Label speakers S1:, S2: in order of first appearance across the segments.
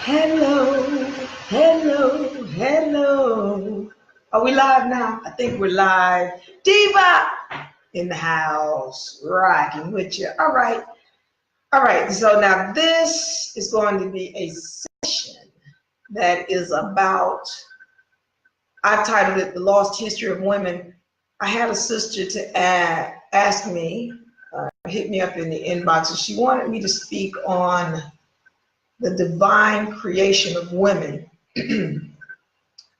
S1: Hello, hello, hello. Are we live now? I think we're live. Diva in the house, rocking with you. All right. So now this is going to be a session that is about, I've titled it The Lost History of Women. I had a sister to ask me, hit me up in the inbox, and she wanted me to speak on the divine creation of women.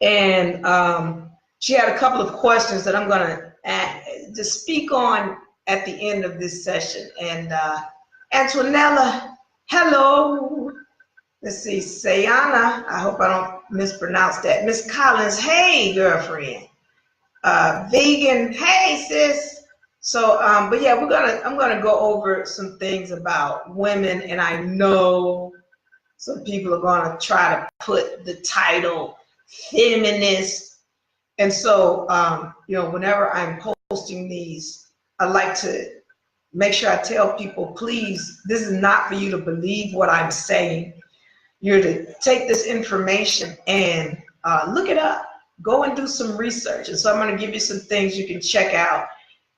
S1: And she had a couple of questions that I'm going to speak on at the end of this session. And Antonella, hello. Let's see, Sayana, I hope I don't mispronounce that. Miss Collins, hey, girlfriend. Vegan, hey, sis. So, but yeah, I'm gonna go over some things about women, and I know some people are gonna try to put the title feminist. And so, whenever I'm posting these, I like to make sure I tell people, please, this is not for you to believe what I'm saying. You're to take this information and look it up. Go and do some research. And so I'm going to give you some things you can check out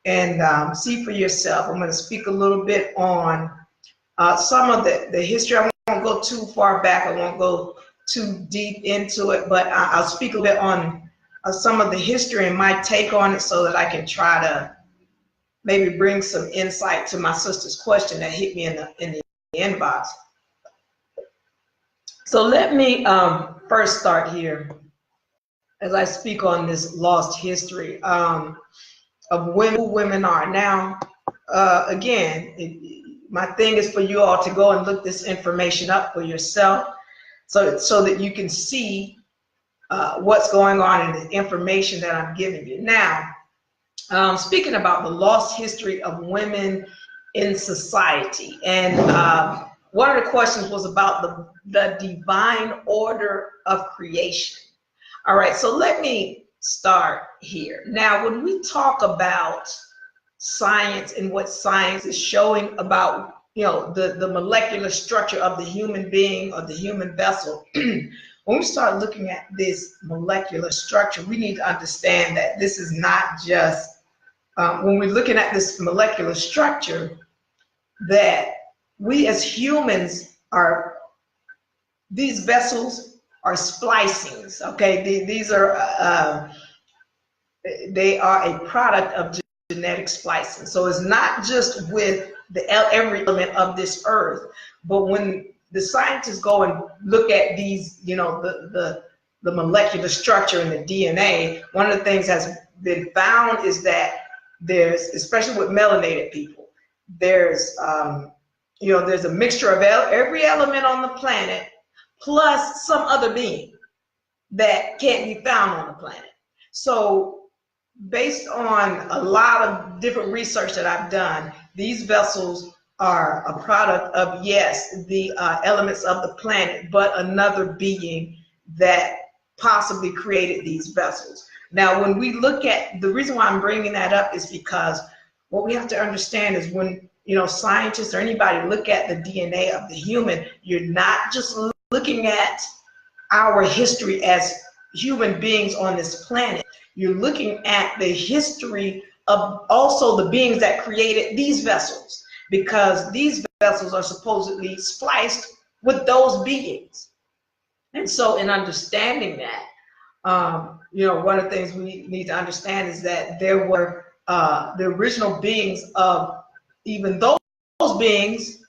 S1: and see for yourself. I'm going to speak a little bit on some of the history. I won't go too far back. I won't go too deep into it, but I'll speak a bit on some of the history and my take on it so that I can try to maybe bring some insight to my sister's question that hit me in the inbox. So let me first start here as I speak on this lost history of who women are. Now, again, my thing is for you all to go and look this information up for yourself so that you can see what's going on in the information that I'm giving you. Now, speaking about the lost history of women in society, and one of the questions was about the divine order of creation. All right, so let me start here. Now, when we talk about science and what science is showing about, the molecular structure of the human being or the human vessel, when we start looking at this molecular structure, we need to understand that this is not just, when we're looking at this molecular structure, that we as humans these vessels are splicings, okay? These are, they are a product of genetic splicing. So it's not just with every element of this earth, but when the scientists go and look at these, the molecular structure in the DNA, one of the things has been found is that there's, especially with melanated people, there's a mixture of every element on the planet plus some other being that can't be found on the planet. So based on a lot of different research that I've done, these vessels are a product of, yes, the elements of the planet, but another being that possibly created these vessels. Now, when we look at, the reason why I'm bringing that up is because what we have to understand is when, scientists or anybody look at the DNA of the human, you're not just looking at our history as human beings on this planet. You're looking at the history of also the beings that created these vessels, because these vessels are supposedly spliced with those beings. And so in understanding that, one of the things we need to understand is that there were the original beings of even those beings,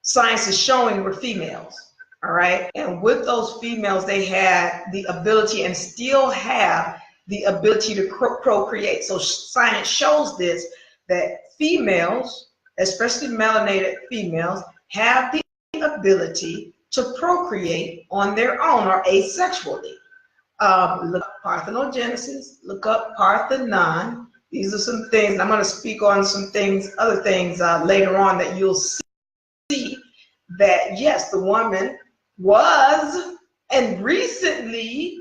S1: science is showing, were females. All right. And with those females, they had the ability and still have the ability to procreate. So science shows this, that females, especially melanated females, have the ability to procreate on their own or asexually. Look up parthenogenesis, look up Parthenon. These are some things, and I'm going to speak on some things, other things later on, that you'll see that yes, the woman was and recently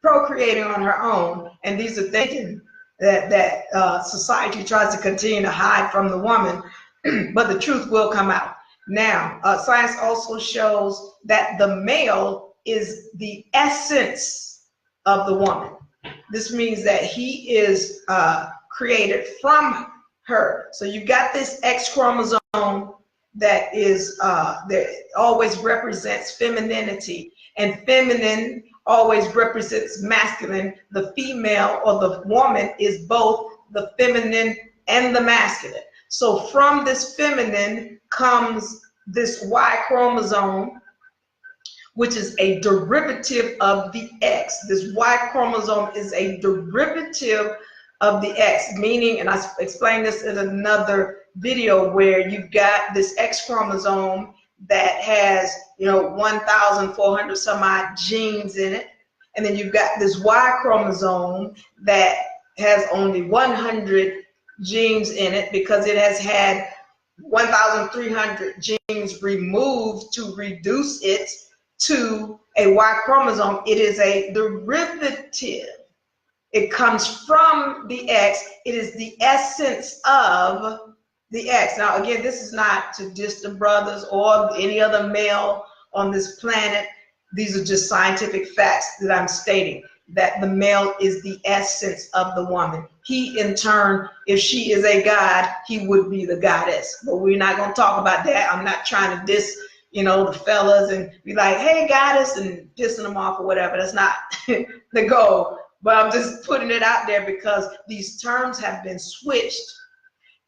S1: procreating on her own, and these are things that society tries to continue to hide from the woman, but the truth will come out. Now, science also shows that the male is the essence of the woman. This means that he is created from her. So you got this X chromosome that is that always represents femininity, and feminine always represents masculine. The female or the woman is both the feminine and the masculine. So from this feminine comes this Y chromosome, which is a derivative of the X. This Y chromosome is a derivative of the X, meaning, and I explained this in another video, where you've got this X chromosome that has, 1,400 some odd genes in it. And then you've got this Y chromosome that has only 100 genes in it, because it has had 1,300 genes removed to reduce it to a Y chromosome. It is a derivative. It comes from the X. It is the essence of the X. Now, again, this is not to distant brothers or any other male on this planet. These are just scientific facts that I'm stating, that the male is the essence of the woman. He, in turn, if she is a god, he would be the goddess. But we're not going to talk about that. I'm not trying to diss, the fellas and be like, hey, goddess, and pissing them off or whatever. That's not the goal. But I'm just putting it out there because these terms have been switched,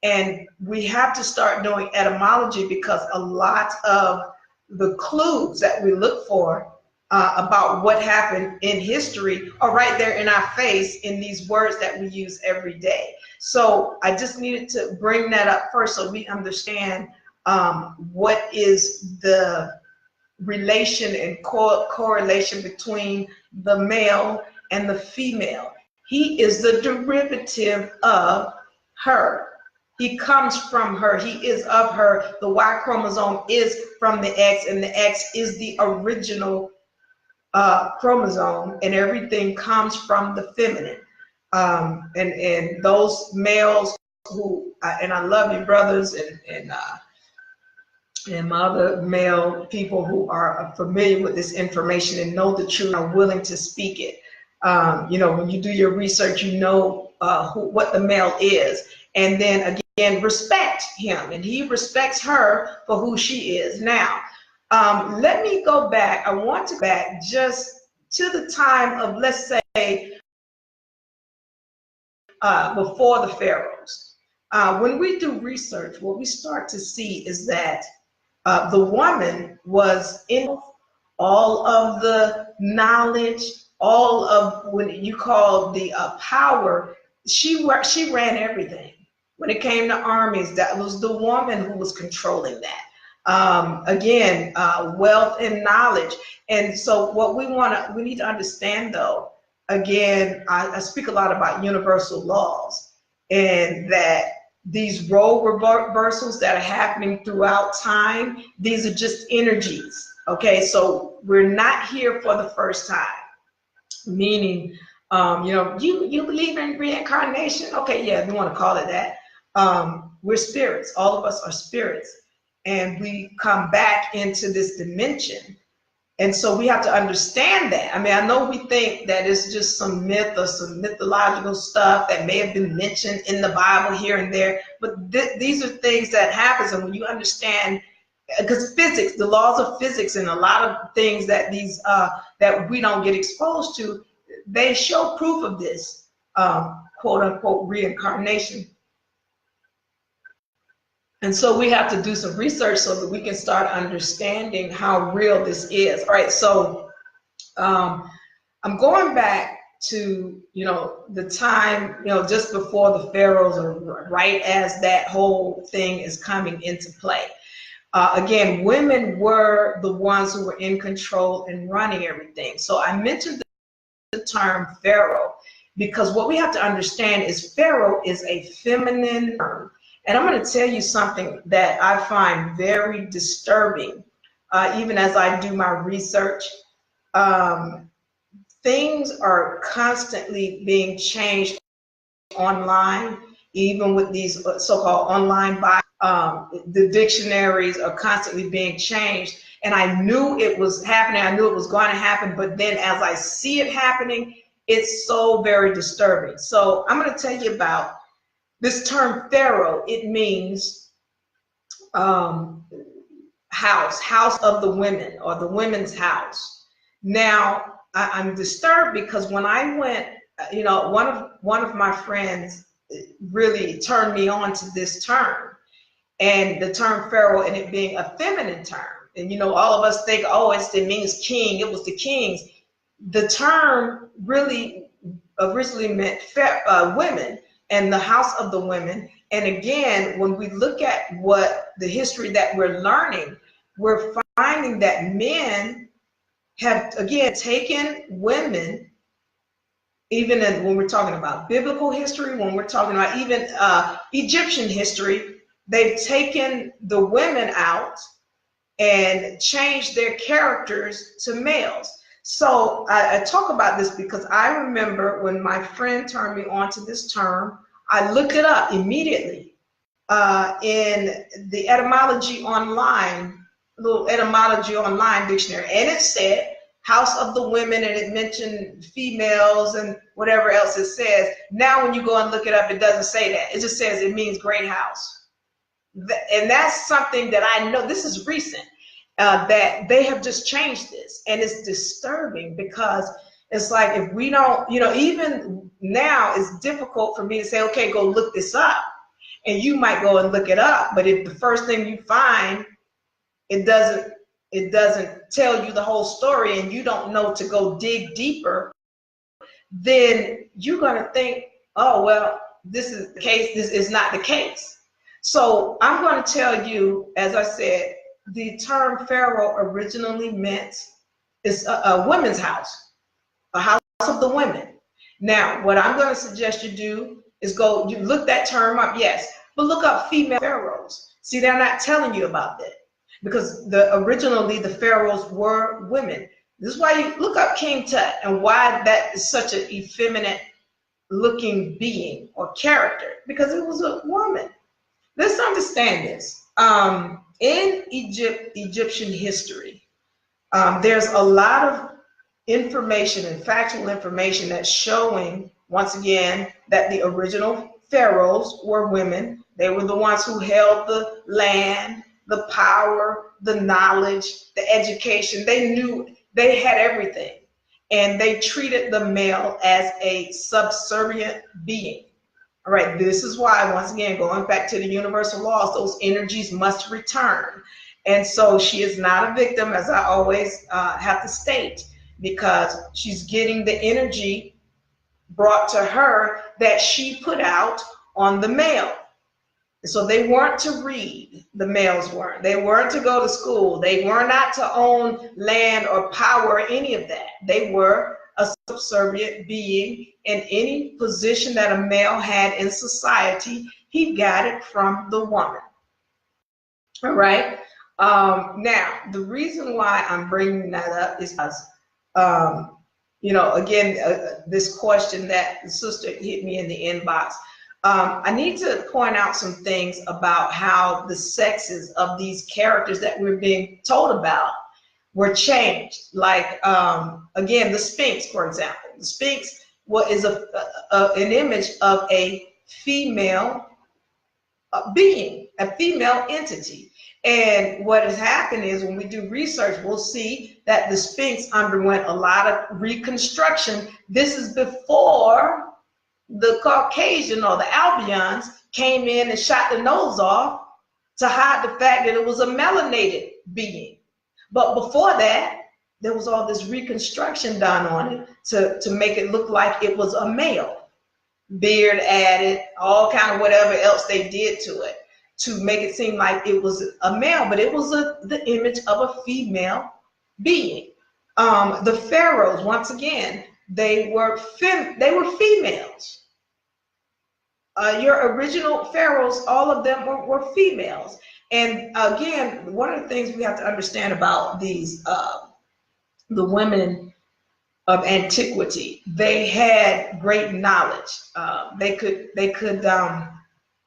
S1: and we have to start doing etymology, because a lot of the clues that we look for about what happened in history are right there in our face in these words that we use every day. So I just needed to bring that up first so we understand what is the relation and correlation between the male and the female. He is the derivative of her. He comes from her. He is of her. The Y chromosome is from the X, and the X is the original chromosome, and everything comes from the feminine. And those males who, and I love you, brothers, and my other male people who are familiar with this information and know the truth, are willing to speak it. When you do your research, what the male is, and then again, respect him, and he respects her for who she is. Now, let me go back. I want to back just to the time of, let's say, before the pharaohs. When we do research, what we start to see is that the woman was in all of the knowledge, all of what you call the power. She ran everything. When it came to armies, that was the woman who was controlling that. Again, wealth and knowledge. And so what we need to understand, though, again, I speak a lot about universal laws, and that these role reversals that are happening throughout time, these are just energies. Okay, so we're not here for the first time. Meaning, you believe in reincarnation? Okay, yeah, we want to call it that. We're spirits. All of us are spirits, and we come back into this dimension. And so we have to understand that. I mean, I know we think that it's just some myth or some mythological stuff that may have been mentioned in the Bible here and there, but these are things that happen. And when you understand, because physics, the laws of physics, and a lot of things that that we don't get exposed to, they show proof of this quote unquote reincarnation. And so we have to do some research so that we can start understanding how real this is. All right, so I'm going back to, the time, just before the pharaohs, or right as that whole thing is coming into play. Again, women were the ones who were in control and running everything. So I mentioned the term pharaoh because what we have to understand is pharaoh is a feminine term. And I'm going to tell you something that I find very disturbing, even as I do my research. Things are constantly being changed online, even with these so-called online bios. The dictionaries are constantly being changed. And I knew it was happening. I knew it was going to happen. But then as I see it happening, it's so very disturbing. So I'm going to tell you about this term Pharaoh. It means house of the women, or the women's house. Now, I'm disturbed because when I went, one of my friends really turned me on to this term, and the term Pharaoh, and it being a feminine term. And all of us think, oh, it means king. It was the kings. The term really originally meant women, and the house of the women. And again, when we look at what the history that we're learning, we're finding that men have, again, taken women, even when we're talking about biblical history, when we're talking about even Egyptian history, they've taken the women out and changed their characters to males. So I talk about this because I remember when my friend turned me on to this term, I looked it up immediately in the etymology online, little etymology online dictionary, and it said house of the women, and it mentioned females and whatever else it says. Now when you go and look it up, it doesn't say that. It just says it means great house. And that's something that I know, this is recent, that they have just changed this. And it's disturbing because it's like, if we don't, even now it's difficult for me to say, okay, go look this up. And you might go and look it up, but if the first thing you find, it doesn't tell you the whole story, and you don't know to go dig deeper, then you're going to think, oh, well, this is the case. This is not the case. So I'm going to tell you, as I said, the term Pharaoh originally meant is a women's house, a house of the women. Now, what I'm going to suggest you do is you look that term up, yes, but look up female pharaohs. See, they're not telling you about that because originally the pharaohs were women. This is why you look up King Tut and why that is such an effeminate looking being or character, because it was a woman. Let's understand this. In Egyptian history, there's a lot of information and factual information that's showing, once again, that the original pharaohs were women. They were the ones who held the land, the power, the knowledge, the education. They knew they had everything. And they treated the male as a subservient being. All right, this is why, once again, going back to the universal laws, those energies must return. And so she is not a victim, as I always have to state, because she's getting the energy brought to her that she put out on the male. So they weren't to read, the males weren't. They weren't to go to school. They were not to own land or power or any of that. They were a subservient being, in any position that a male had in society, he got it from the woman. All right. Now, the reason why I'm bringing that up is because, again, this question that the sister hit me in the inbox. I need to point out some things about how the sexes of these characters that we're being told about were changed. Like, again, the Sphinx, for example. The Sphinx is an image of a female being, a female entity. And what has happened is, when we do research, we'll see that the Sphinx underwent a lot of reconstruction. This is before the Caucasian or the Albions came in and shot the nose off to hide the fact that it was a melanated being. But before that, there was all this reconstruction done on it to make it look like it was a male. Beard added, all kind of whatever else they did to it to make it seem like it was a male, but it was the image of a female being. The pharaohs, once again, they were females. Your original pharaohs, all of them were females. And again, one of the things we have to understand about these, the women of antiquity, they had great knowledge. They could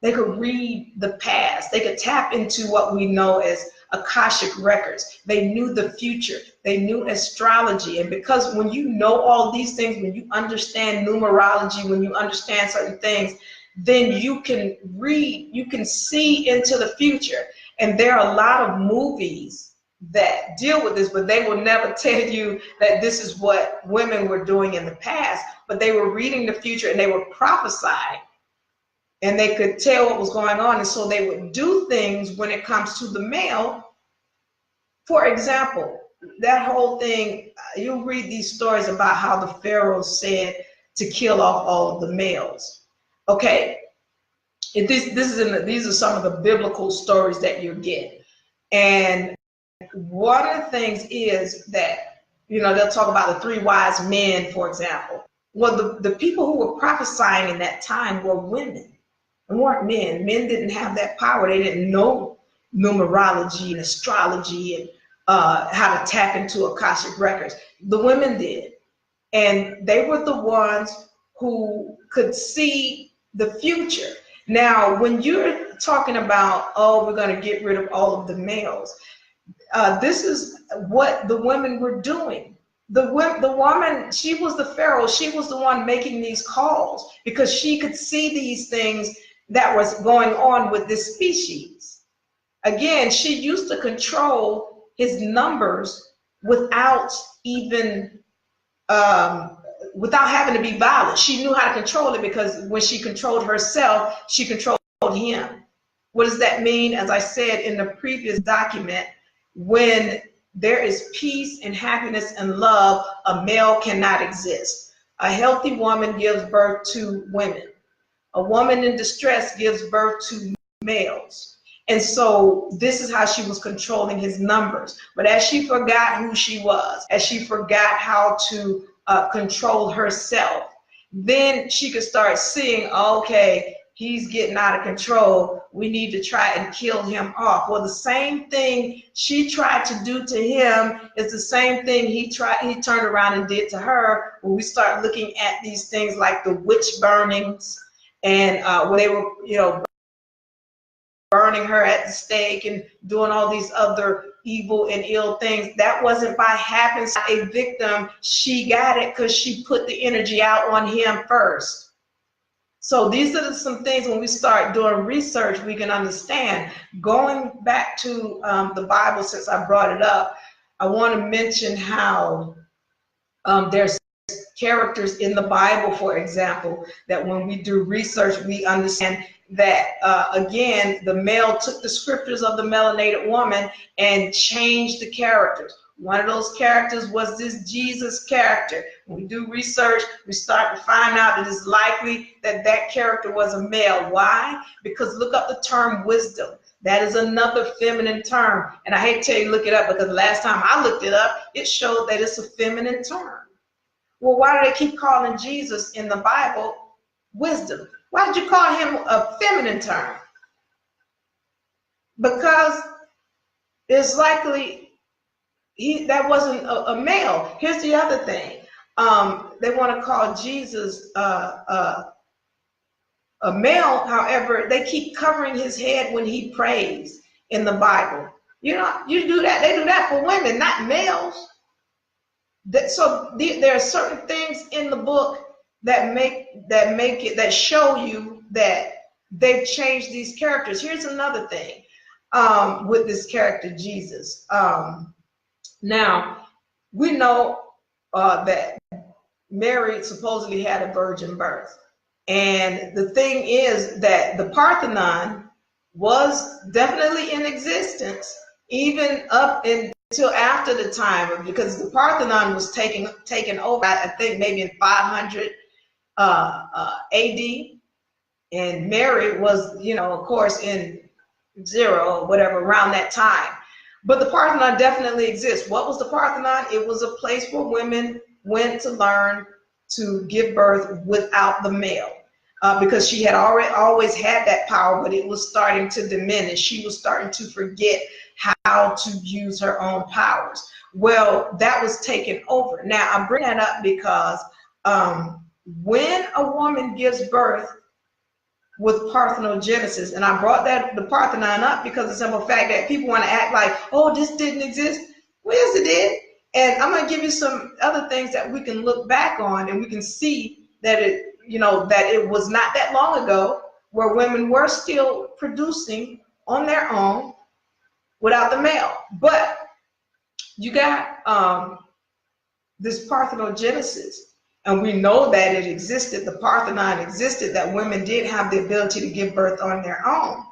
S1: They could read the past. They could tap into what we know as Akashic records. They knew the future. They knew astrology. And because when you know all these things, when you understand numerology, when you understand certain things, then you can read, you can see into the future. And there are a lot of movies that deal with this, but they will never tell you that this is what women were doing in the past. But they were reading the future and they were prophesying. And they could tell what was going on, and so they would do things when it comes to the male. For example, that whole thing, you'll read these stories about how the Pharaoh said to kill off all of the males. Okay, these are some of the biblical stories that you get. And one of the things is that, they'll talk about the 3 wise men, for example. Well, the people who were prophesying in that time were women. They weren't men. Men didn't have that power. They didn't know numerology and astrology and how to tap into Akashic records. The women did. And they were the ones who could see the future. Now, when you're talking about, oh, we're going to get rid of all of the males, this is what the women were doing. The woman, she was the Pharaoh. She was the one making these calls because she could see these things that was going on with this species. Again, she used to control his numbers without even, without having to be violent. She knew how to control it because when she controlled herself, she controlled him. What does that mean? As I said in the previous document, when there is peace and happiness and love, a male cannot exist. A healthy woman gives birth to women. A woman in distress gives birth to males. And so this is how she was controlling his numbers. But as she forgot who she was, as she forgot how to control herself, then she could start seeing, okay, he's getting out of control. We need to try and kill him off. Well, the same thing she tried to do to him is the same thing he turned around and did to her. When we start looking at these things like the witch burnings, and when they were, burning her at the stake and doing all these other evil and ill things, that wasn't by happenstance a victim. She got it because she put the energy out on him first. So these are some things when we start doing research, we can understand. Going back to the Bible, since I brought it up, I want to mention how there's characters in the Bible, for example, that when we do research, we understand that, again, the male took the scriptures of the melanated woman and changed the characters. One of those characters was this Jesus character. When we do research, we start to find out that it's likely that that character was a male. Why? Because look up the term wisdom. That is another feminine term. And I hate to tell you, look it up, because the last time I looked it up, it showed that it's a feminine term. Well, why do they keep calling Jesus in the Bible wisdom? Why did you call him a feminine term? Because it's likely that wasn't a male. Here's the other thing. They want to call Jesus a male. However, they keep covering his head when he prays in the Bible. You do that. They do that for women, not males. So there are certain things in the book that show you that they've changed these characters. Here's another thing with this character Jesus. Now we know that Mary supposedly had a virgin birth, and the thing is that the Parthenon was definitely in existence even up until after the time, because the Parthenon was taken over, I think maybe in 500 AD, and Mary was, of course, in 0 or whatever around that time. But the Parthenon definitely exists. What was the Parthenon? It was a place where women went to learn to give birth without the male, because she had always had that power, but it was starting to diminish. She was starting to forget how to use her own powers. Well, that was taken over. Now, I bring that up because when a woman gives birth with parthenogenesis. And I brought the Parthenon up because of the simple fact that people want to act like, oh, this didn't exist. Well, yes, it did. And I'm going to give you some other things that we can look back on, and we can see that that it was not that long ago where women were still producing on their own without the male. But you got this parthenogenesis, and we know that it existed. The Parthenon existed, that women did have the ability to give birth on their own.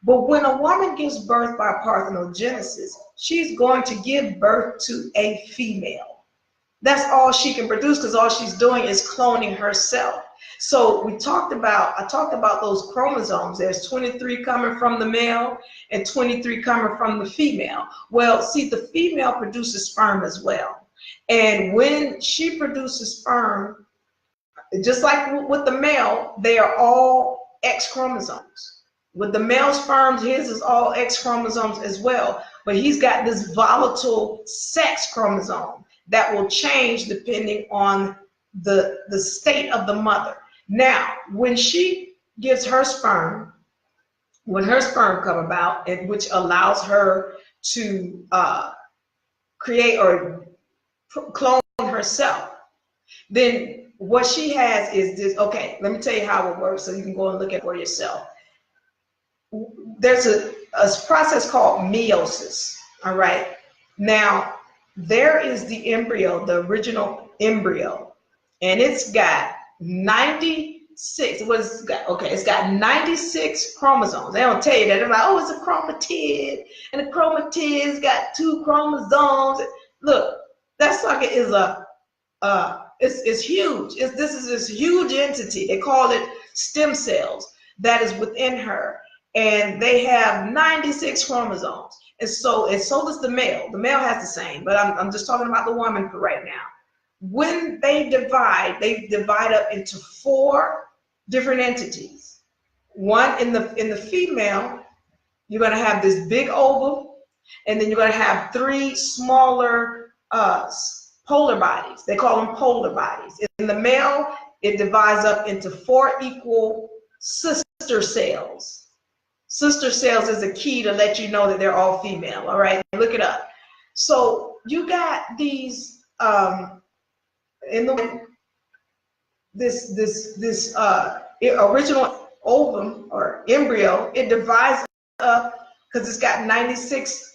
S1: But when a woman gives birth by parthenogenesis, she's going to give birth to a female. That's all she can produce, because all she's doing is cloning herself. So I talked about those chromosomes. There's 23 coming from the male and 23 coming from the female. Well, see, the female produces sperm as well. And when she produces sperm, just like with the male, they are all X chromosomes. With the male sperm, his is all X chromosomes as well. But he's got this volatile sex chromosome that will change depending on the state of the mother. Now, when she gives her sperm, when her sperm come about, which allows her to create or clone herself, then what she has is this. Okay, let me tell you how it works so you can go and look at it for yourself. There's a process called meiosis. All right. Now, there is the embryo, the original embryo, and it's got 96. It's got 96 chromosomes. They don't tell you that. They're like, oh, it's a chromatid, and the chromatid's got 2 chromosomes. Look, that sucker is it's huge. This is this huge entity. They call it stem cells that is within her. And they have 96 chromosomes. And so does the male. The male has the same, but I'm just talking about the woman for right now. When they divide up into 4 different entities. One, in the female, you're going to have this big ovum, and then you're going to have 3 smaller polar bodies. They call them polar bodies. In the male, it divides up into 4 equal sister cells. Sister cells is a key to let you know that they're all female. All right, look it up. So you got these this original ovum or embryo. It divides up because it's got 96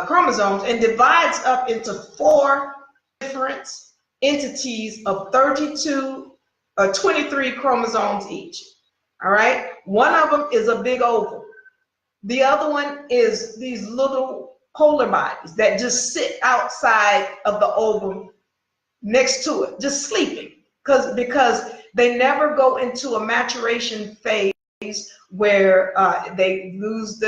S1: chromosomes, and divides up into 4 different entities of 23 chromosomes each. All right, one of them is a big ovum. The other one is these little polar bodies that just sit outside of the ovum next to it, just sleeping, because they never go into a maturation phase where they lose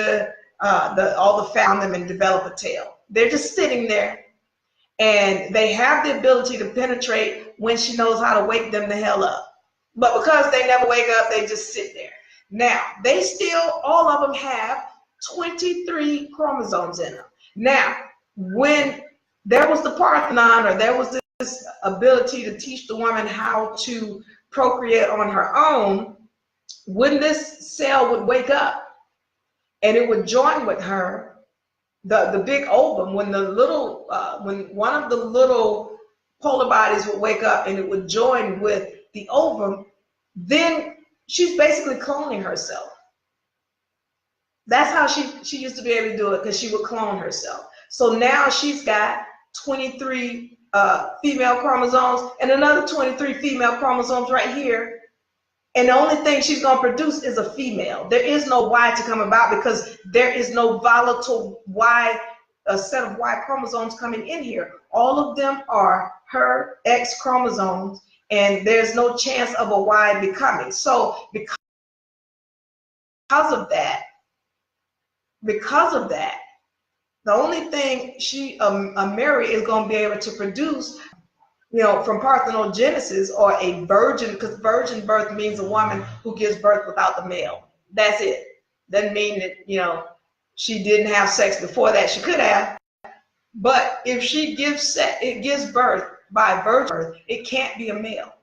S1: all the fat on them and develop a tail. They're just sitting there, and they have the ability to penetrate when she knows how to wake them the hell up. But because they never wake up, they just sit there. Now, all of them have 23 chromosomes in them. Now, when there was the Parthenon, or there was this ability to teach the woman how to procreate on her own, when this cell would wake up and it would join with her, the big ovum, when one of the little polar bodies would wake up and it would join with the ovum, then she's basically cloning herself. That's how she used to be able to do it, because she would clone herself. So now she's got 23 female chromosomes and another 23 female chromosomes right here. And the only thing she's going to produce is a female. There is no Y to come about, because there is no volatile Y, a set of Y chromosomes coming in here. All of them are her X chromosomes, and there's no chance of a Y becoming. So because of that, the only thing Mary is going to be able to produce, from parthenogenesis, or a virgin, because virgin birth means a woman who gives birth without the male. That's it. Doesn't mean that, she didn't have sex before that. She could have. But if she gives birth by virgin birth, it can't be a male.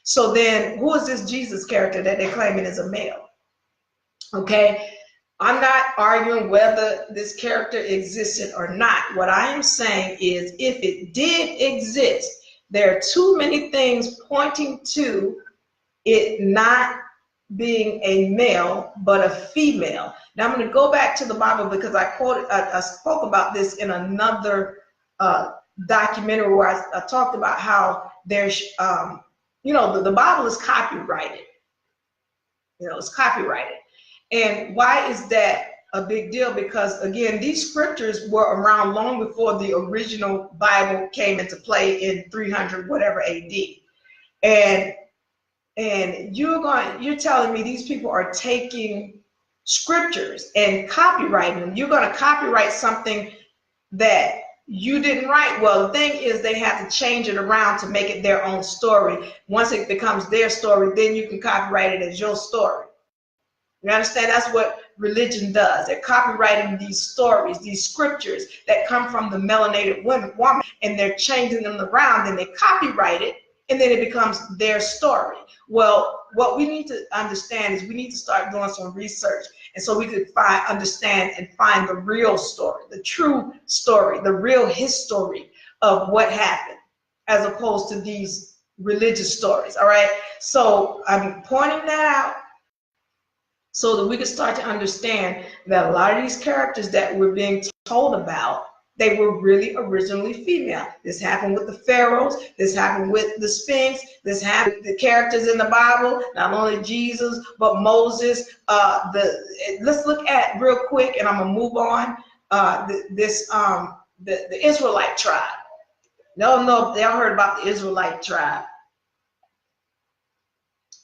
S1: So then who is this Jesus character that they're claiming is a male? Okay, I'm not arguing whether this character existed or not. What I am saying is, if it did exist, there are too many things pointing to it not being a male but a female. Now I'm going to go back to the Bible because I spoke about this in another documentary where I talked about how there's the Bible is copyrighted. It's copyrighted. And why is that a big deal? Because again, these scriptures were around long before the original Bible came into play in 300 whatever AD. And you're telling me these people are taking scriptures and copyrighting them. You're going to copyright something that you didn't write. Well, the thing is, they have to change it around to make it their own story. Once it becomes their story, then you can copyright it as your story. You understand? That's what religion does. They're copyrighting these stories, these scriptures that come from the melanated woman, and they're changing them around, and they copyright it, and then it becomes their story. Well, what we need to understand is we need to start doing some research, and so we could understand and find the real story, the true story, the real history of what happened, as opposed to these religious stories. All right, so I'm pointing that out so that we can start to understand that a lot of these characters that we're being told about, they were really originally female. This happened with the pharaohs. This happened with the Sphinx. This happened with the characters in the Bible, not only Jesus, but Moses. Let's look at real quick, and I'm gonna move on. The Israelite tribe. Y'all know, y'all heard about the Israelite tribe.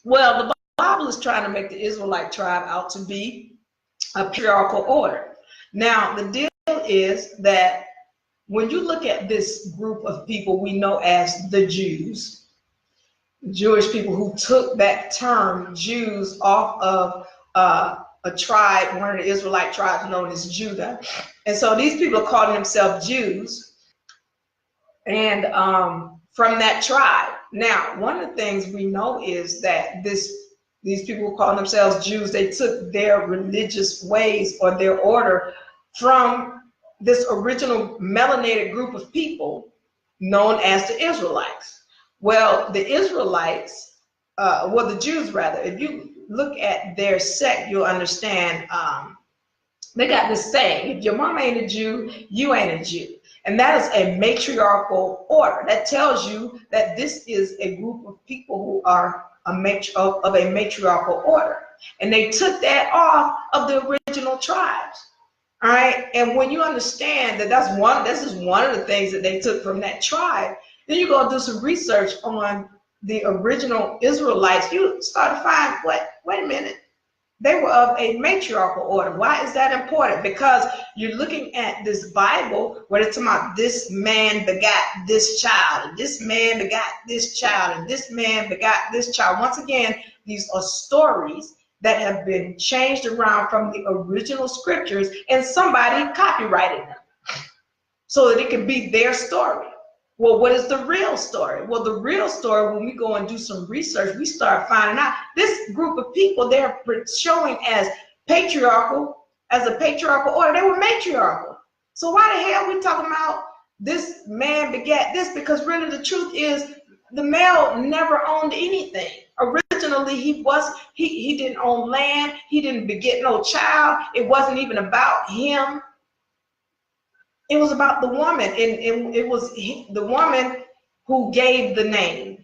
S1: Well, the Bible is trying to make the Israelite tribe out to be a patriarchal order. Now, the deal is that when you look at this group of people we know as the Jews, Jewish people who took that term Jews off of a tribe, one of the Israelite tribes known as Judah. And so these people are calling themselves Jews, and from that tribe. Now, one of the things we know is that these people who call themselves Jews, they took their religious ways or their order from this original melanated group of people known as the Israelites. Well, the Israelites, the Jews rather, if you look at their sect, you'll understand they got this saying: if your mom ain't a Jew, you ain't a Jew. And that is a matriarchal order. That tells you that this is a group of people who are of a matriarchal order. And they took that off of the original tribes. All right. And when you understand that this is one of the things that they took from that tribe, then you go do some research on the original Israelites. You start to find, wait a minute. They were of a matriarchal order. Why is that important? Because you're looking at this Bible where it's about this man begot this child, and this man begot this child, and this man begot this child. Once again, these are stories that have been changed around from the original scriptures, and somebody copyrighted them so that it can be their story. Well, what is the real story? Well, the real story, when we go and do some research, we start finding out this group of people, they're showing as a patriarchal order. They were matriarchal. So why the hell are we talking about this man begat this? Because really the truth is the male never owned anything. Originally, he didn't own land. He didn't beget no child. It wasn't even about him. It was about the woman, and it was the woman who gave the name,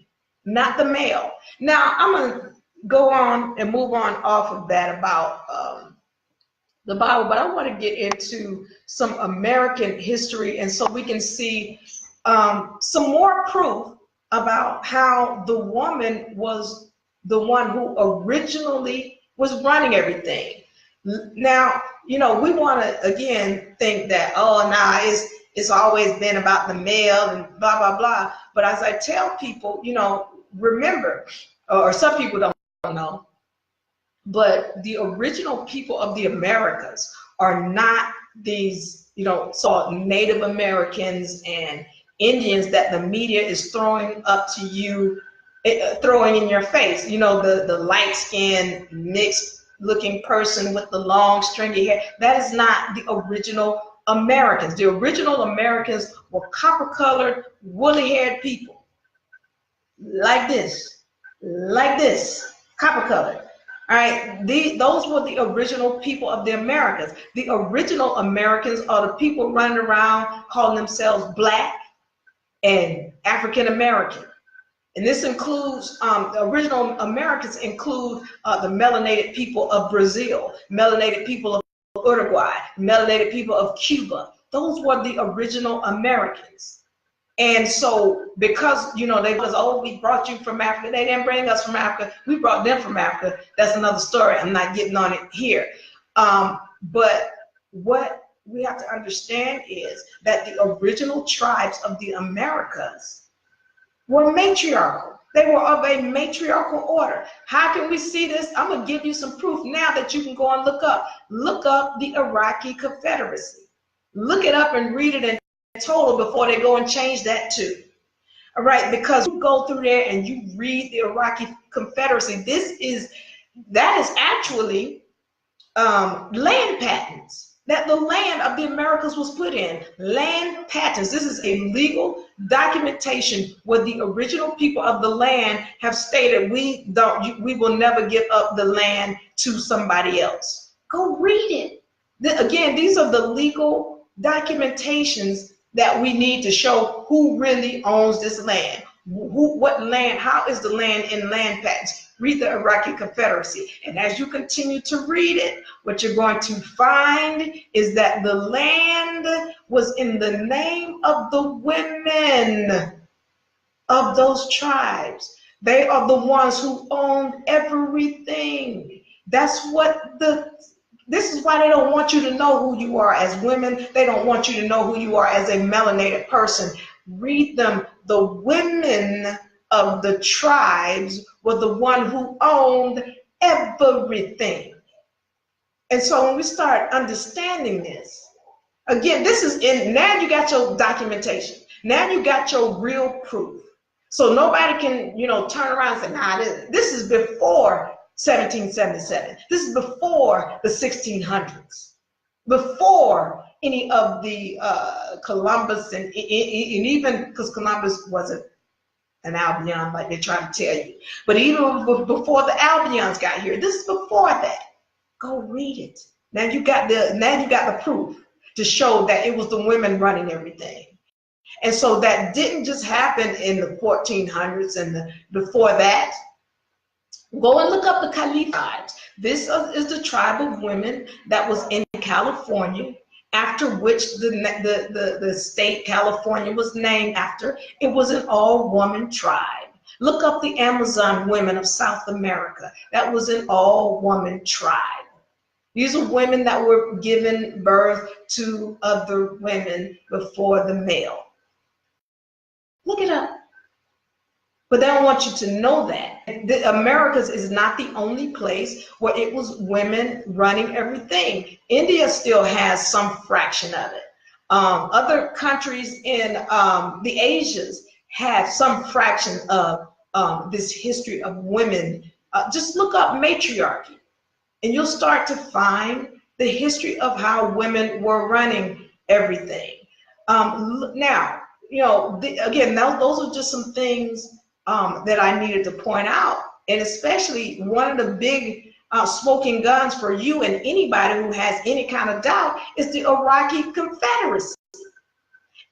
S1: not the male. Now, I'm going to go on and move on off of that about the Bible, but I want to get into some American history, and so we can see some more proof about how the woman was the one who originally was running everything. Now, we want to again think that, it's always been about the male and blah blah blah. But as I tell people, remember, or some people don't know, but the original people of the Americas are not these, so Native Americans and Indians that the media is throwing up to you throwing in your face. You know, the light-skinned, mixed-looking person with the long, stringy hair. That is not the original Americans. The original Americans were copper-colored, woolly-haired people, like this, copper-colored. All right, those were the original people of the Americas. The original Americans are the people running around calling themselves Black and African American. And this includes, the original Americans include the melanated people of Brazil, melanated people of Uruguay, melanated people of Cuba. Those were the original Americans. And so, because, you know, they was, oh, we brought you from Africa. They didn't bring us from Africa. We brought them from Africa. That's another story. I'm not getting on it here. But what we have to understand is that the original tribes of the Americas were matriarchal. They were of a matriarchal order. How can we see this? I'm going to give you some proof now that you can go and look up. Look up the Iraqi Confederacy. Look it up and read it in total before they go and change that too. All right, because you go through there and you read the Iraqi Confederacy, that is actually land patents that the land of the Americas was put in. Land patents. This is a legal documentation where the original people of the land have stated we will never give up the land to somebody else. Go read it. Again, these are the legal documentations that we need to show who really owns this land. What land, how is the land in land patents? Read the Iraqi Confederacy. And as you continue to read it, what you're going to find is that the land was in the name of the women of those tribes. They are the ones who owned everything. This is why they don't want you to know who you are as women. They don't want you to know who you are as a melanated person. Read them. The women of the tribes were the one who owned everything. And so when we start understanding this, again, now you got your documentation. Now you got your real proof. So nobody can, turn around and say, nah, this is before 1777. This is before the 1600s, before any of the Columbus and even because Columbus wasn't an Albion like they try to tell you, but even before the Albions got here, this is before that. Go read it. Now you got the proof to show that it was the women running everything. And so that didn't just happen in the 1400s and before that. Go and look up the Caliph tribes. This is the tribe of women that was in California, after which the state California was named after. It was an all-woman tribe. Look up the Amazon women of South America. That was an all-woman tribe. These are women that were given birth to other women before the male. Look it up. But they don't want you to know that. The Americas is not the only place where it was women running everything. India still has some fraction of it. Other countries in the Asias have some fraction of this history of women. Just look up matriarchy, and you'll start to find the history of how women were running everything. Now, again, those are just some things that I needed to point out. And especially one of the big smoking guns for you and anybody who has any kind of doubt is the Iraqi Confederacy.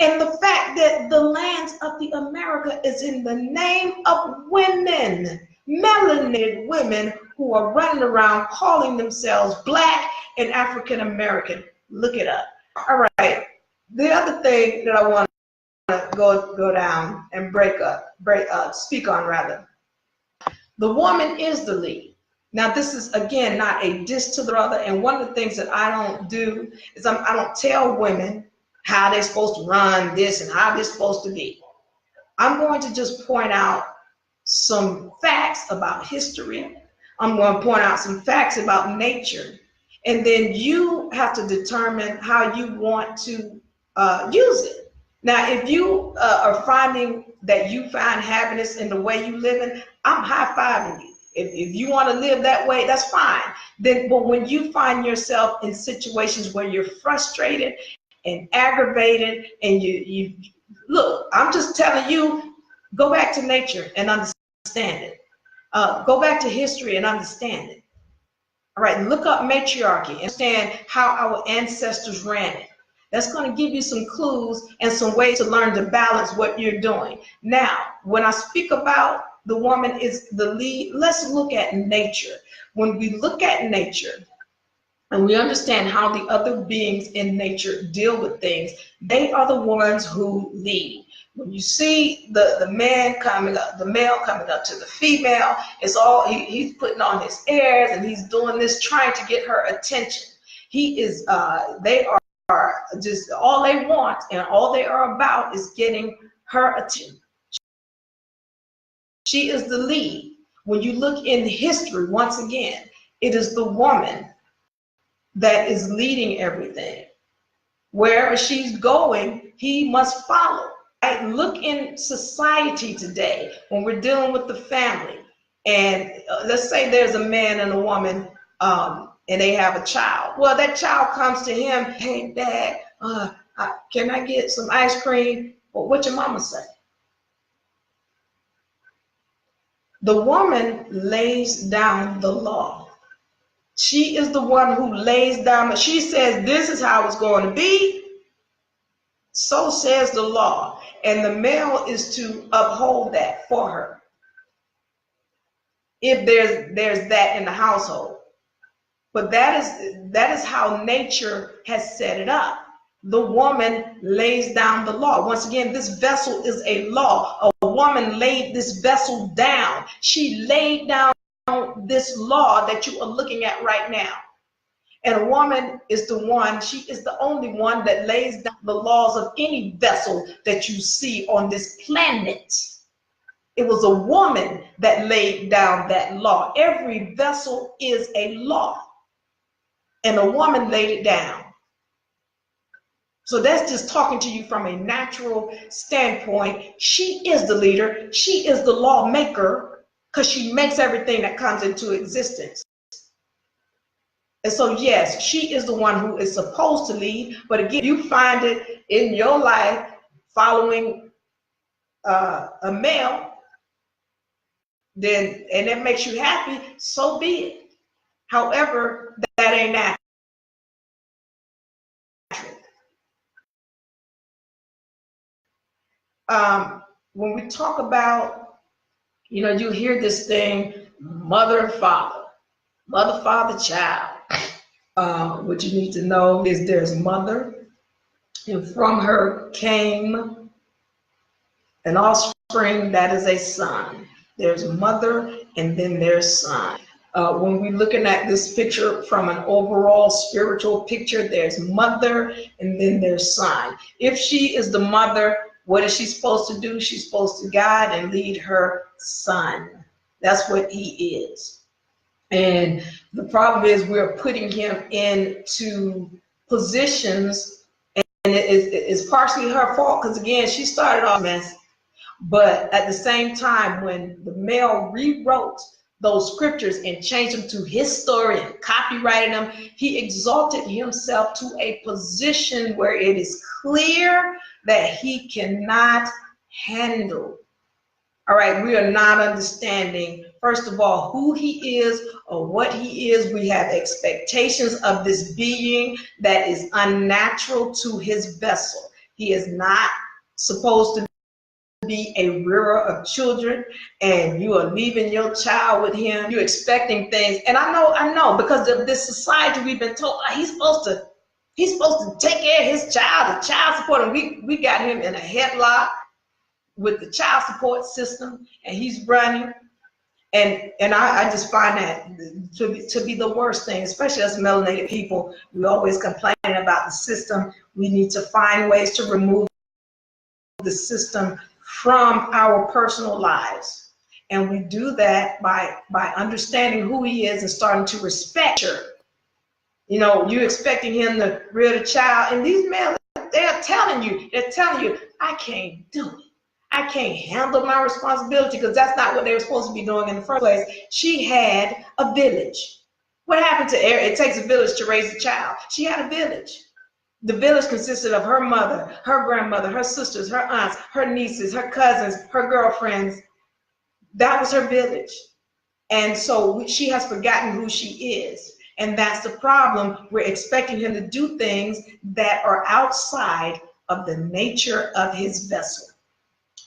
S1: And the fact that the lands of the America is in the name of women, melanated women who are running around calling themselves Black and African American. Look it up. All right. The other thing that I want to go down and speak on rather. The woman is the lead. Now this is again not a diss to the brother, and one of the things that I don't do is I don't tell women how they're supposed to run this and how they're supposed to be. I'm going to just point out some facts about history. I'm going to point out some facts about nature, and then you have to determine how you want to use it. Now, if you are finding that you find happiness in the way you live in, I'm high-fiving you. If you want to live that way, that's fine. Then, but when you find yourself in situations where you're frustrated and aggravated, and you look, I'm just telling you, go back to nature and understand it. Go back to history and understand it. All right, look up matriarchy, understand how our ancestors ran it. That's going to give you some clues and some ways to learn to balance what you're doing. Now, when I speak about the woman is the lead, let's look at nature. When we look at nature and we understand how the other beings in nature deal with things, they are the ones who lead. When you see the man coming up, the male coming up to the female, it's all he's putting on his airs and he's doing this, trying to get her attention. He is, they are just, all they want and all they are about is getting her attention. She is the lead. When you look in history, once again, it is the woman that is leading everything. Wherever she's going, he must follow. Right? Look in society today when we're dealing with the family, and let's say there's a man and a woman, and they have a child. Well, that child comes to him, hey, Dad, can I get some ice cream? Well, what your mama say? The woman lays down the law. She is the one who lays down. She says, this is how it's going to be. So says the law. And the male is to uphold that for her. If there's that in the household. But that is how nature has set it up. The woman lays down the law. Once again, this vessel is a law. A woman laid this vessel down. She laid down this law that you are looking at right now. And a woman is the one, she is the only one that lays down the laws of any vessel that you see on this planet. It was a woman that laid down that law. Every vessel is a law. And a woman laid it down. So that's just talking to you from a natural standpoint. She is the leader. She is the lawmaker because she makes everything that comes into existence. And so, yes, she is the one who is supposed to lead. But again, you find it in your life following a male, then, and that makes you happy, so be it. However, that ain't natural. When we talk about, you hear this thing, mother, father, child. What you need to know is there's mother, and from her came an offspring that is a son. There's mother, and then there's son. When we're looking at this picture from an overall spiritual picture, there's mother, and then there's son. If she is the mother, what is she supposed to do? She's supposed to guide and lead her son. That's what he is. And the problem is we're putting him into positions, and it's partially her fault because, again, she started off mess. But at the same time, when the male rewrote those scriptures and changed them to his story and copyrighted them, he exalted himself to a position where it is clear that he cannot handle. All right, we are not understanding, first of all, who he is or what he is. We have expectations of this being that is unnatural to his vessel. He is not supposed to be a rearer of children, and you are leaving your child with him. You're expecting things, and I know, because of this society, we've been told he's supposed to take care of his child, the child support, and we got him in a headlock with the child support system, and he's running, and I just find that to be the worst thing, especially as melanated people. We always complaining about the system. We need to find ways to remove the system from our personal lives, and we do that by understanding who he is and starting to respect her. You're expecting him to rear the child, and these men, they're telling you I can't do it. I can't handle my responsibility, because that's not what they were supposed to be doing in the first place. She had a village. What happened to Eric? It takes a village to raise a child. She had a village. The village consisted of her mother, her grandmother, her sisters, her aunts, her nieces, her cousins, her girlfriends. That was her village. And so she has forgotten who she is. And that's the problem. We're expecting him to do things that are outside of the nature of his vessel.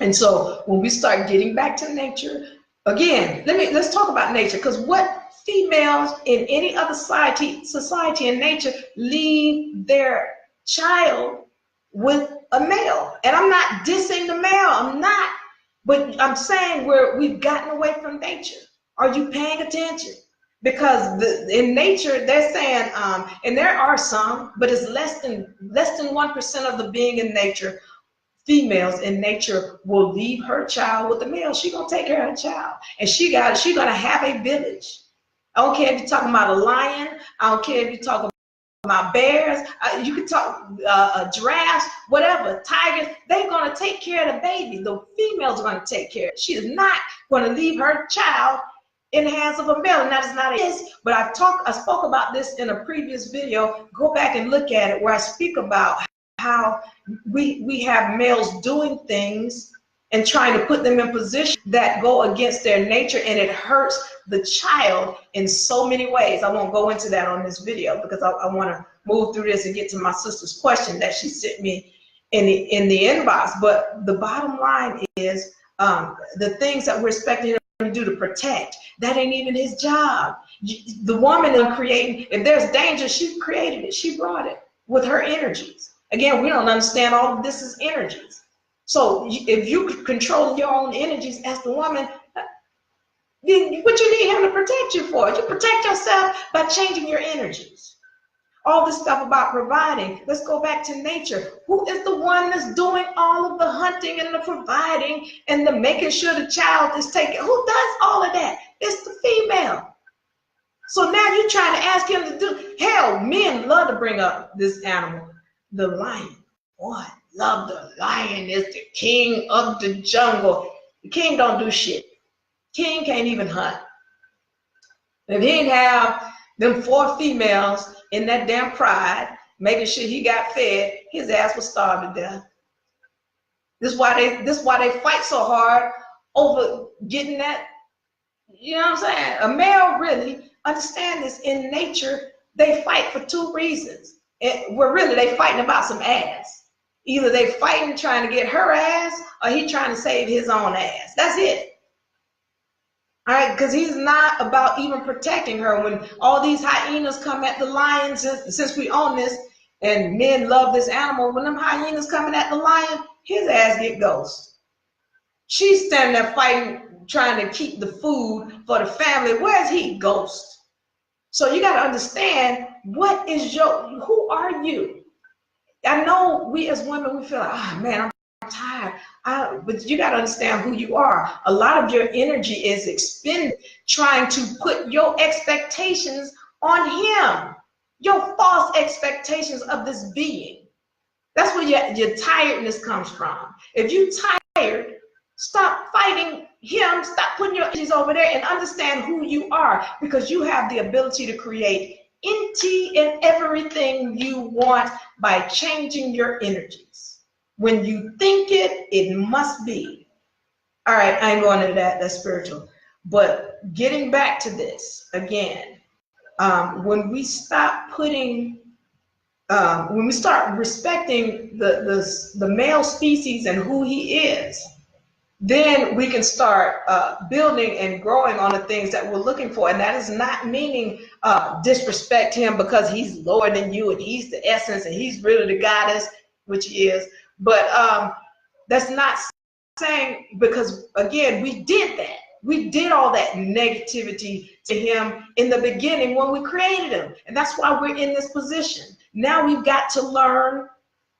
S1: And so when we start getting back to nature, again, let's talk about nature, because what females in any other society in nature leave their child with a male. And I'm not dissing the male, I'm not, but I'm saying we've gotten away from nature. Are you paying attention? Because in nature, they're saying, and there are some, but it's less than 1% of the being in nature. Females in nature will leave her child with the male. She's gonna take care of her child, and she's gonna have a village. I don't care if you're talking about a lion. I don't care if you're talking about bears. You can talk giraffes, whatever, tigers. They're gonna take care of the baby. The females are gonna take care of it. She is not gonna leave her child in the hands of a male, and that is not it. But I spoke about this in a previous video. Go back and look at it, where I speak about how we have males doing things and trying to put them in positions that go against their nature, and it hurts the child in so many ways. I won't go into that on this video, because I want to move through this and get to my sister's question that she sent me in the inbox. But the bottom line is, the things that we're expecting him to do to protect, that ain't even his job. The woman is creating. If there's danger, she created it. She brought it with her energies. Again, we don't understand all of this is energies. So if you control your own energies as the woman, then what you need him to protect you for? You protect yourself by changing your energies. All this stuff about providing, let's go back to nature. Who is the one that's doing all of the hunting and the providing and the making sure the child is taken? Who does all of that? It's the female. So now you're trying to ask him to do, hell, men love to bring up this animal. The lion. Boy, love the lion. Is the king of the jungle. The king don't do shit. King can't even hunt. If he didn't have them 4 females in that damn pride, making sure he got fed, his ass would starve to death. This is why they fight so hard over getting that. You know what I'm saying? A male, really, understand this, in nature, they fight for 2 reasons. Where really they fighting about some ass. Either they fighting trying to get her ass, or he trying to save his own ass. That's it. All right, because he's not about even protecting her. When all these hyenas come at the lions, since we own this, and men love this animal, when them hyenas coming at the lion, his ass get ghost. She's standing there fighting, trying to keep the food for the family. Where's he? Ghost. So you got to understand, who are you? I know we as women, we feel like, oh man, I'm tired. But you got to understand who you are. A lot of your energy is expended trying to put your expectations on him, your false expectations of this being. That's where your tiredness comes from. If you're tired, stop fighting him, stop putting your energies over there, and understand who you are, because you have the ability to create any and everything you want by changing your energies. When you think it, it must be. All right, I ain't going into that, that's spiritual. But getting back to this, again, when we stop when we start respecting the male species and who he is, then we can start building and growing on the things that we're looking for. And that is not meaning disrespect him because he's lower than you and he's the essence and he's really the goddess, which he is. But that's not saying, because again, we did that. We did all that negativity to him in the beginning when we created him. And that's why we're in this position. Now we've got to learn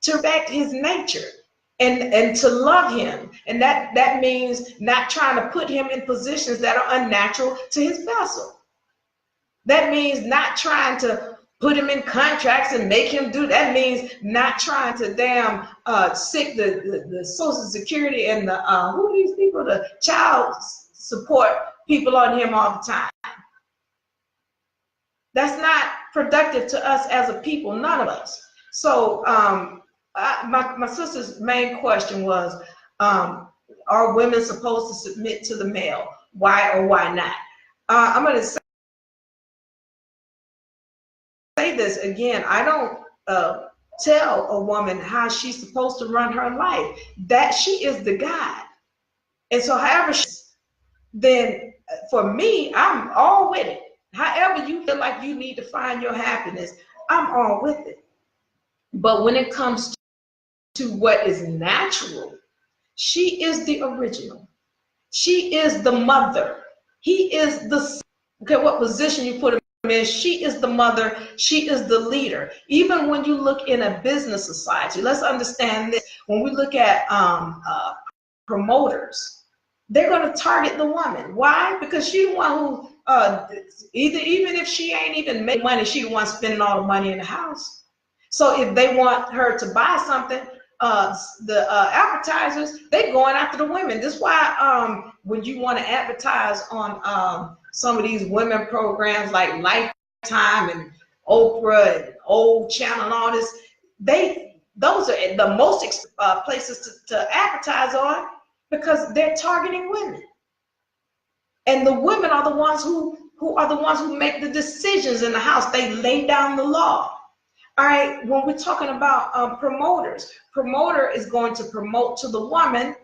S1: to respect his nature. And to love him. And that means not trying to put him in positions that are unnatural to his vessel. That means not trying to put him in contracts and make him do that. Means not trying to damn sick the Social Security and the who are these people, the child support people on him all the time. That's not productive to us as a people, none of us. So my sister's main question was, are women supposed to submit to the male? Why or why not? I'm going to say this again. I don't tell a woman how she's supposed to run her life. That she is the guide. And so however then for me, I'm all with it. However you feel like you need to find your happiness, I'm all with it. But when it comes to what is natural, she is the original. She is the mother. He is the, okay, what position you put him in, she is the mother, she is the leader. Even when you look in a business society, let's understand this. When we look at promoters, they're going to target the woman. Why? Because she's the one who, even if she ain't even making money, she's the one spending all the money in the house. So if they want her to buy something, the advertisers, they're going after the women. This is why when you want to advertise on some of these women programs like Lifetime and Oprah and Old Channel and all this, those are the most places to advertise on, because they're targeting women. And the women are the ones who are the ones who make the decisions in the house. They lay down the law. All right, when we're talking about promoters, promoter is going to promote to the woman,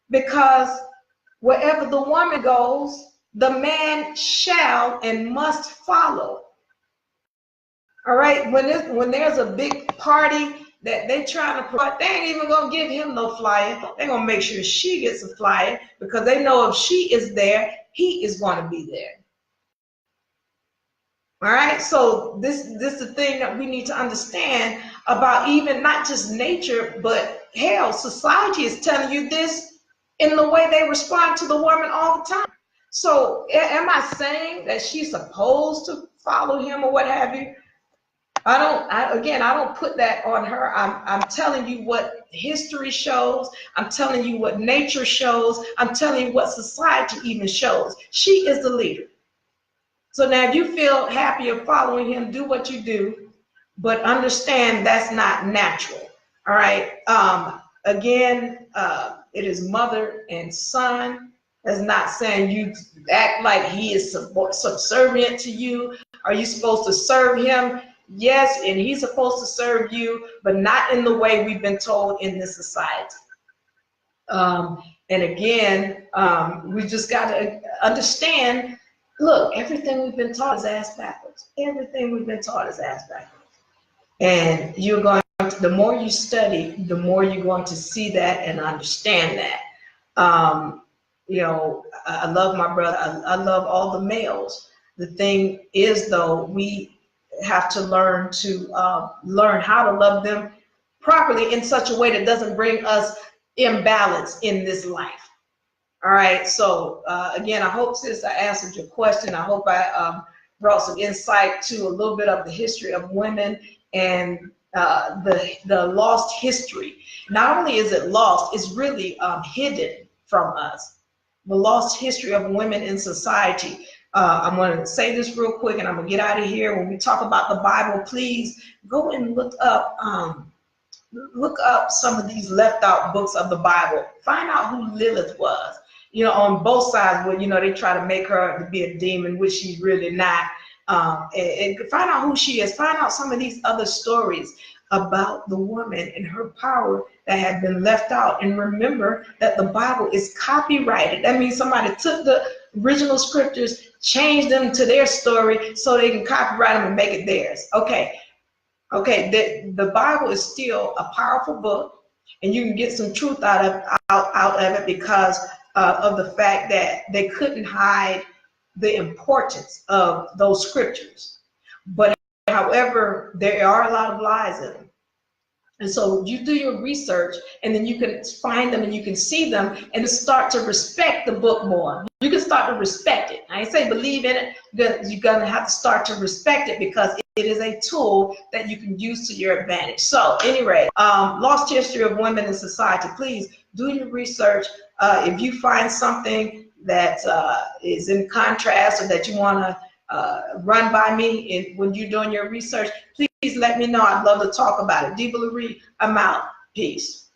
S1: because wherever the woman goes, the man shall and must follow. All right, when there's a big party that they trying to promote, they ain't even gonna give him no flyer. They're gonna make sure she gets a flyer, because they know if she is there, he is going to be there. All right, so this is the thing that we need to understand about, even not just nature, but hell, society is telling you this in the way they respond to the woman all the time. So am I saying that she's supposed to follow him or what have you? I don't put that on her. I'm telling you what history shows. I'm telling you what nature shows. I'm telling you what society even shows. She is the leader. So now if you feel happier following him, do what you do, but understand that's not natural. All right. Again, it is mother and son. That's not saying you act like he is subservient to you. Are you supposed to serve him? Yes, and he's supposed to serve you, but not in the way we've been told in this society. And again, we just got to understand, look, everything we've been taught is ass backwards. Everything we've been taught is ass backwards. And you're going to, the more you study, the more you're going to see that and understand that. You know, I love my brother. I love all the males. The thing is, though, we have to learn how to love them properly in such a way that doesn't bring us imbalance in this life. All right. So again, I hope, sis, I answered your question. I hope I brought some insight to a little bit of the history of women and the lost history. Not only is it lost, it's really hidden from us. The lost history of women in society. I'm going to say this real quick and I'm going to get out of here. When we talk about the Bible, please go and look up some of these left out books of the Bible. Find out who Lilith was. You know, on both sides, where, you know, they try to make her to be a demon, which she's really not. And find out who she is. Find out some of these other stories about the woman and her power that had been left out. And remember that the Bible is copyrighted. That means somebody took the original scriptures, changed them to their story so they can copyright them and make it theirs. Okay, the Bible is still a powerful book, and you can get some truth out of it because of the fact that they couldn't hide the importance of those scriptures. But however, there are a lot of lies in them. And so you do your research, and then you can find them and you can see them and start to respect the book more. You can start to respect it. I ain't say believe in it, you're gonna have to start to respect it, because it is a tool that you can use to your advantage. So anyway, lost history of women in society. Please do your research. If you find something that is in contrast or that you want to run by me when you're doing your research, please let me know. I'd love to talk about it. Diva Laree, I'm out. Peace.